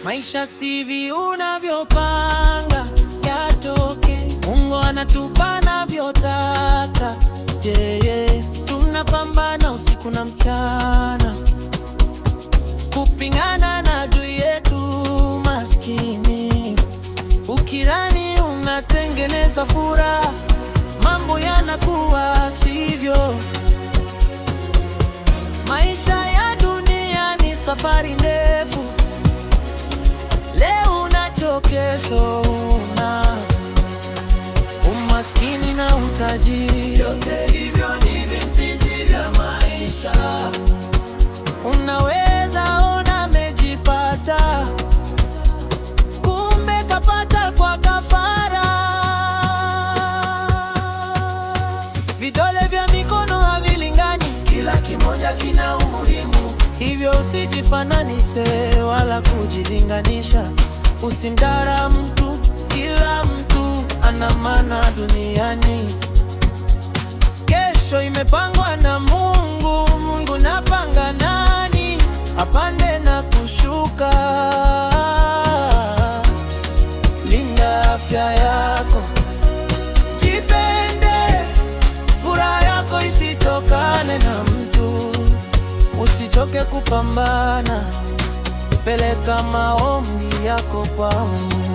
Maisha sivi unavyopanga yatoke, Mungu anatupa anavyotaka. Tunapambana usiku na mchana kupingana na adui yetu maskini. Ukidhani unatengeneza furaha, mambo yanakuwa sivyo. Maisha ya dunia ni safari ndefu, leo unacho kesho una. Umaskini na utajiri, yote hivyo ni vitimbi vya maisha. Unaweza ona amejipata, kumbe kapata kwa kafara. Vidole vya mikono havilingani, kila kimoja kina umuhimu. Hivyo usijifananishe wala kujilinganisha. Usimdara mtu, kila mtu ana maana duniani. Kesho imepangwa na Mungu, Mungu napanga nani apande na kushuka. Linda afya yako, jipende, furaha yako isitokane na mtu. Usichoke kupambana, peleka maombi yako kwa Mungu.